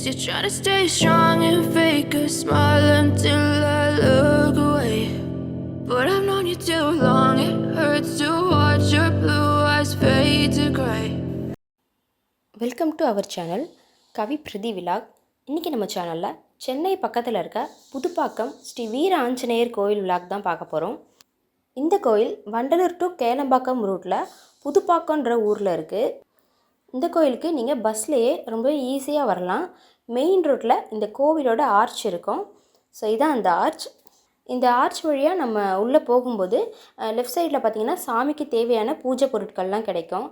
you try to stay strong and fake a smile until I look away. But I've known you too long, it hurts to watch your blue eyes fade to grey. Welcome to our channel Kavi Prathi vlog. இன்றைக்கி நம்ம சேனலில் சென்னை பக்கத்தில் இருக்க புதுப்பாக்கம் ஸ்ரீ வீர ஆஞ்சநேயர் கோயில் vlog தான் பார்க்க போகிறோம். இந்த கோயில் வண்டலூர் டு கேளம்பாக்கம் ரூட்டில் புதுப்பாக்கன்ற ஊரில் இருக்குது. இந்த கோயிலுக்கு நீங்கள் பஸ்லேயே ரொம்ப ஈஸியாக வரலாம். மெயின் ரோட்டில் இந்த கோவிலோட ஆர்ச் இருக்கும். ஸோ இதான் அந்த ஆர்ச். இந்த ஆர்ச் வழியாக நம்ம உள்ளே போகும்போது லெஃப்ட் சைடில் பார்த்திங்கன்னா சாமிக்கு தேவையான பூஜை பொருட்கள்லாம் கிடைக்கும்.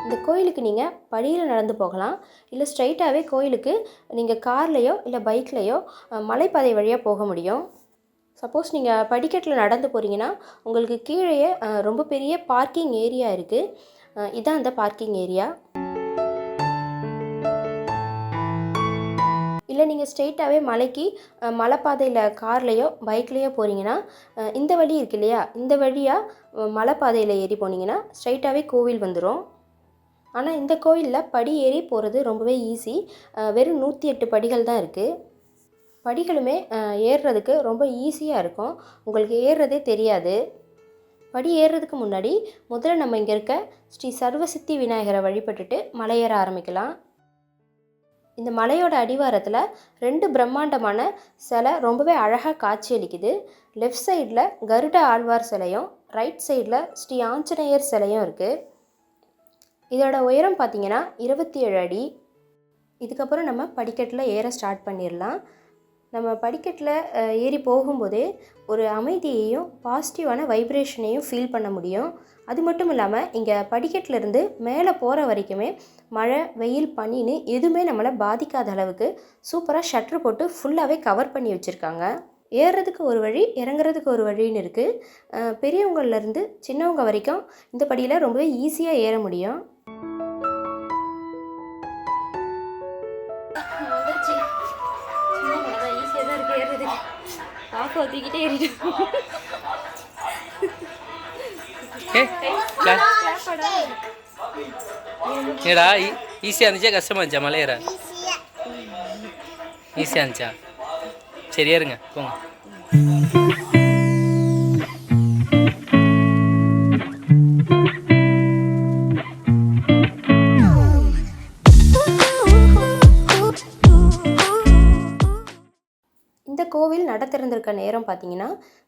இந்த கோயிலுக்கு நீங்கள் படியில் நடந்து போகலாம், இல்லை ஸ்ட்ரைட்டாகவே கோயிலுக்கு நீங்கள் கார்லேயோ இல்லை பைக்லேயோ மலைப்பாதை வழியாக போக முடியும். சப்போஸ் நீங்கள் படிக்கட்டில் நடந்து போகிறீங்கன்னா உங்களுக்கு கீழேயே ரொம்ப பெரிய பார்க்கிங் ஏரியா இருக்குது. இதான் அந்த பார்க்கிங் ஏரியா. இல்லை நீங்கள் ஸ்ட்ரெயிட்டாகவே மலைக்கு மலைப்பாதையில் கார்லேயோ பைக்லேயோ போகிறீங்கன்னா இந்த வழி இருக்கு இல்லையா, இந்த வழியாக மலைப்பாதையில் ஏறி போனீங்கன்னா ஸ்ட்ரைட்டாகவே கோவில் வந்துடும். ஆனால் இந்த கோயிலில் படி ஏறி போகிறது ரொம்பவே ஈஸி. வெறும் 108 படிகள் தான் இருக்குது. படிகளுமே ஏறுறதுக்கு ரொம்ப ஈஸியாக இருக்கும், உங்களுக்கு ஏறுறதே தெரியாது. படி ஏறுறதுக்கு முன்னாடி முதல்ல நம்ம இங்கே இருக்க ஸ்ரீ சர்வசித்தி விநாயகரை வழிபட்டுட்டு மலையேற ஆரம்பிக்கலாம். இந்த மலையோட அடிவாரத்தில் 2 பிரம்மாண்டமான சிலை ரொம்பவே அழகாக காட்சியளிக்குது. லெஃப்ட் சைடில் கருட ஆழ்வார் சிலையும், ரைட் சைடில் ஸ்ரீ ஆஞ்சநேயர் சிலையும் இருக்குது. இதோட உயரம் பார்த்திங்கன்னா 27 அடி. இதுக்கப்புறம் நம்ம படிக்கட்டில் ஏற ஸ்டார்ட் பண்ணிடலாம். நம்ம படிக்கட்டில் ஏறி போகும்போதே ஒரு அமைதியையும் பாசிட்டிவான வைப்ரேஷனையும் ஃபீல் பண்ண முடியும். அது மட்டும் இல்லாமல் இங்கே படிக்கட்டிலேருந்து மேலே போகிற வரைக்குமே மழை, வெயில், பனின்னு எதுவுமே நம்மளை பாதிக்காத அளவுக்கு சூப்பராக ஷட்ரு போட்டு ஃபுல்லாகவே கவர் பண்ணி வச்சுருக்காங்க. ஏறுறதுக்கு ஒரு வழி, இறங்குறதுக்கு ஒரு வழின்னு இருக்குது. பெரியவங்கள்லேருந்து சின்னவங்க வரைக்கும் இந்த படியில் ரொம்பவே ஈஸியாக ஏற முடியும். ஈஸியாக தான் இருக்குது ஏறுறதுக்கு. காஃபை ஊற்றிக்கிட்டே ஏறிடும். ஏடா ஈஸியாக இருந்துச்சா கஷ்டமாக இருந்துச்சா மலையேற? ஈஸியாக இருந்துச்சா? சரி ஏறுங்க போங்க. இந்த கோவில் நட திறந்திருக்க நேரம் பார்த்திங்கன்னா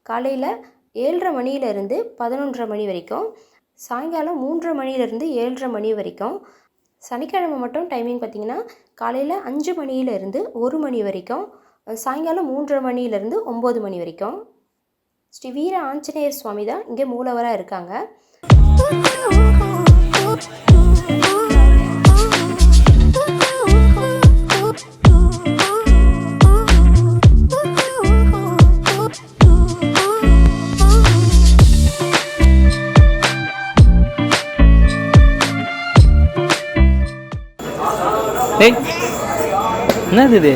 காலையில் 7:30 மணியிலேருந்து 11:30 மணி வரைக்கும், சாயங்காலம் 3:30 மணியிலேருந்து 7:30 மணி வரைக்கும். சனிக்கிழமை மட்டும் டைமிங் பார்த்திங்கன்னா காலையில் 5 மணியிலேருந்து 1 மணி வரைக்கும், சாயங்காலம் 3:30 மணியிலேருந்து 9 மணி வரைக்கும். ஸ்ரீ வீர ஆஞ்சநேயர் சுவாமி தான் இங்கே மூலவராக இருக்காங்க. ஏய் என்னது இது?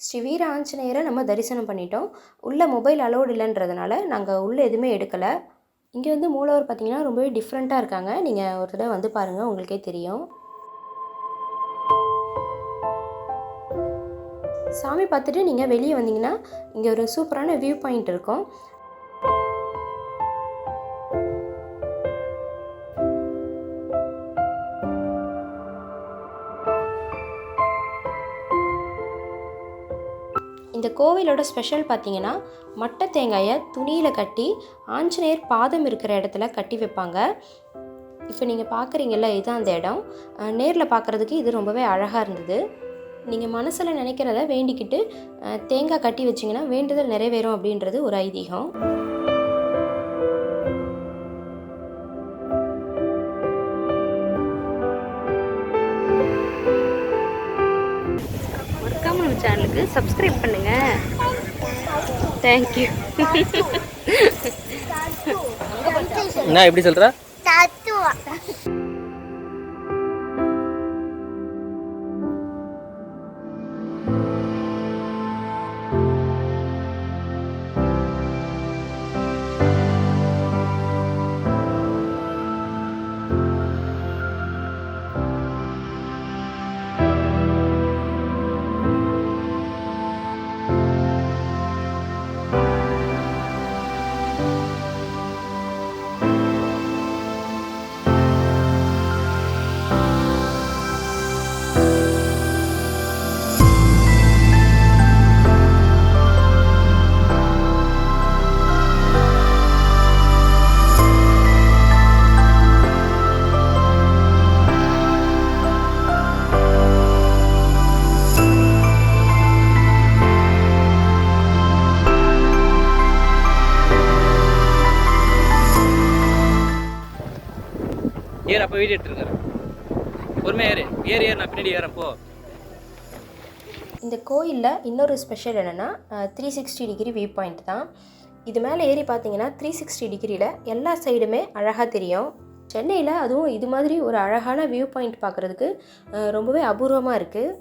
ஸ்ரீ வீர ஆஞ்சநேயரை நம்ம தரிசனம் பண்ணிட்டோம். உள்ளே மொபைல் அலோடு இல்லைன்றதுனால நாங்கள் உள்ளே எதுவுமே எடுக்கலை. இங்கே வந்து மூலவர் பார்த்திங்கன்னா ரொம்பவே டிஃப்ரெண்ட்டாக இருக்காங்க. நீங்கள் ஒரு தடவை வந்து பாருங்கள், உங்களுக்கே தெரியும். சாமி பார்த்துட்டு நீங்கள் வெளியே வந்தீங்கன்னா இங்கே ஒரு சூப்பரான வியூ பாயிண்ட் இருக்கும். இந்த இந்த கோவிலோட ஸ்பெஷல் பார்த்திங்கன்னா மட்டை தேங்காயை துணியில் கட்டி ஆஞ்சநேயர் பாதம் இருக்கிற இடத்துல கட்டி வைப்பாங்க. இப்போ நீங்கள் பார்க்குறீங்கல்ல, இதுதான் அந்த இடம். நேரில் பார்க்குறதுக்கு இது ரொம்பவே அழகாக இருந்தது. நீங்கள் மனசில் நினைக்கிறத வேண்டிக்கிட்டு தேங்காய் கட்டி வச்சிங்கன்னா வேண்டுதல் நிறைவேறும் அப்படின்றது ஒரு ஐதீகம். மறக்காம நம்ம சேனலுக்கு சப்ஸ்கிரைப் பண்ணுங்கள். தேங்க்யூ. என்ன எப்படி சொல்கிற? ஏறு, அப்போ வீடியோ எடுத்துருக்காரு. பொறுமையாக ஏறு ஏறு ஏறு, நான் பின்னாடி ஏறப்போ. இந்த கோயிலில் இன்னொரு ஸ்பெஷல் என்னென்னா 360 டிகிரி வியூ பாயிண்ட் தான். இது மேலே ஏறி பார்த்தீங்கன்னா 360 டிகிரியில் எல்லா சைடுமே அழகாக தெரியும். சென்னையில் அதுவும் இது மாதிரி ஒரு அழகான வியூ பாயிண்ட் பார்க்குறதுக்கு ரொம்பவே அபூர்வமாக இருக்குது.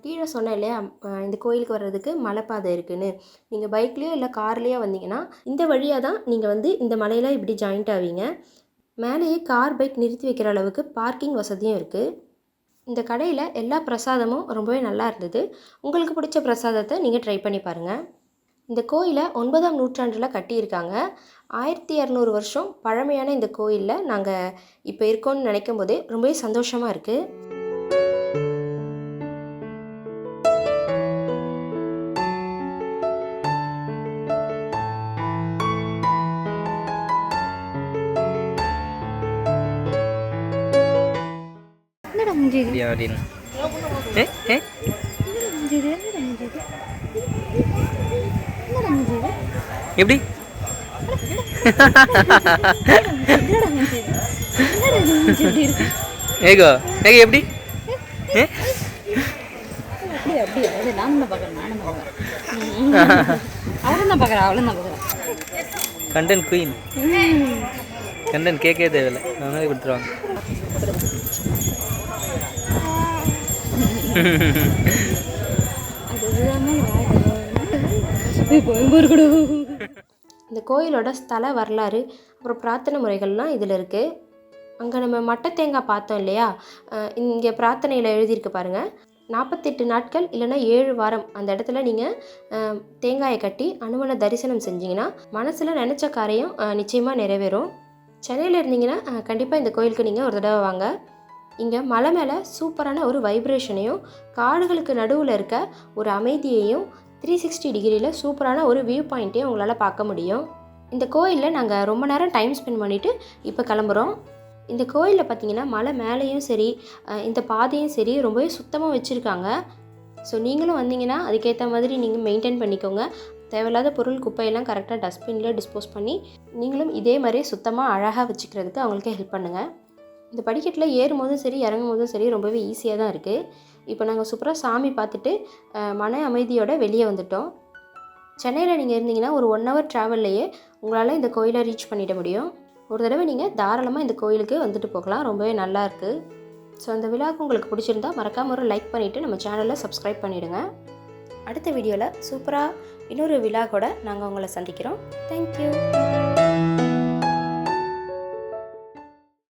கீழே சொன்னேன் இல்லையா, இந்த கோயிலுக்கு வர்றதுக்கு மலைப்பாதை இருக்குன்னு. நீங்கள் பைக்லேயோ இல்லை கார்லேயோ வந்தீங்கன்னா இந்த வழியாக தான் நீங்கள் இந்த மலையில் இப்படி ஜாயிண்ட் ஆவீங்க. மேலேயே கார் பைக் நிறுத்தி வைக்கிற அளவுக்கு பார்க்கிங் வசதியும் இருக்குது. இந்த கடையில் எல்லா பிரசாதமும் ரொம்பவே நல்லா இருந்தது. உங்களுக்கு பிடிச்ச பிரசாதத்தை நீங்கள் ட்ரை பண்ணி பாருங்கள். இந்த கோயிலை 9ஆம் நூற்றாண்டில் கட்டியிருக்காங்க. 1200 வருஷம் பழமையான இந்த கோயிலில் நாங்கள் இப்போ இருக்கோன்னு நினைக்கும் போதே ரொம்பவே சந்தோஷமாக இருக்குது. அப்படின்னு எப்படி ஏகோ ஏக எப்படி கண்டென்ட் குயின், கண்டென்ட் கேட்கவே தேவையில்லை, அவங்களே கொடுத்துருவாங்க. இந்த கோயிலோட ஸ்தல வரலாறு அப்புறம் பிரார்த்தனை முறைகள்லாம் இதில் இருக்குது. அங்கே நம்ம மட்டை தேங்காய் பார்த்தோம் இல்லையா, இங்கே பிரார்த்தனையில் எழுதியிருக்கு பாருங்கள். 48 நாட்கள் இல்லைன்னா 7 வாரம் அந்த இடத்துல நீங்கள் தேங்காயை கட்டி அனுமனை தரிசனம் செஞ்சிங்கன்னா மனசில் நினச்ச காரியம் நிச்சயமாக நிறைவேறும். சென்னையில் இருந்தீங்கன்னா கண்டிப்பாக இந்த கோயிலுக்கு நீங்கள் ஒரு தடவை வாங்க. இங்கே மலை மேலே சூப்பரான ஒரு வைப்ரேஷனையும் காடுகளுக்கு நடுவில் இருக்க ஒரு அமைதியையும் 360 டிகிரியில் சூப்பரான ஒரு வியூ பாயிண்ட்டையும் உங்களால் பார்க்க முடியும். இந்த கோயிலில் நாங்கள் ரொம்ப நேரம் டைம் ஸ்பெண்ட் பண்ணிவிட்டு இப்போ கிளம்புறோம். இந்த கோயிலில் பார்த்திங்கன்னா மலை மேலேயும் சரி இந்த பாதையும் சரி ரொம்பவே சுத்தமாக வச்சுருக்காங்க. ஸோ நீங்களும் வந்தீங்கன்னா அதுக்கேற்ற மாதிரி நீங்கள் மெயின்டைன் பண்ணிக்கோங்க. தேவையில்லாத பொருள் குப்பையெல்லாம் கரெக்டாக டஸ்ட்பினில் டிஸ்போஸ் பண்ணி நீங்களும் இதே மாதிரி சுத்தமாக அழகாக வச்சுக்கிறதுக்கு அவங்களுக்கு ஹெல்ப் பண்ணுங்கள். இந்த படிக்கட்டில் ஏறும்போதும் சரி இறங்கும் போதும் சரி ரொம்பவே ஈஸியாக தான் இருக்குது. இப்போ நாங்கள் சூப்பராக சாமி பார்த்துட்டு மன அமைதியோடு வெளியே வந்துட்டோம். சென்னையில் நீங்கள் இருந்தீங்கன்னா ஒரு 1 hour ட்ராவல்லையே உங்களால் இந்த கோயிலை ரீச் பண்ணிட முடியும். ஒரு தடவை நீங்கள் தாராளமாக இந்த கோயிலுக்கு வந்துட்டு போகலாம். ரொம்பவே நல்லா இருக்குது. ஸோ அந்த விழாவுக்கு உங்களுக்கு பிடிச்சிருந்தா மறக்காம ஒரு லைக் பண்ணிவிட்டு நம்ம சேனலை சப்ஸ்கிரைப் பண்ணிவிடுங்க. அடுத்த வீடியோவில் சூப்பராக இன்னொரு விழா கூட நாங்கள் உங்களை சந்திக்கிறோம். தேங்க்யூ.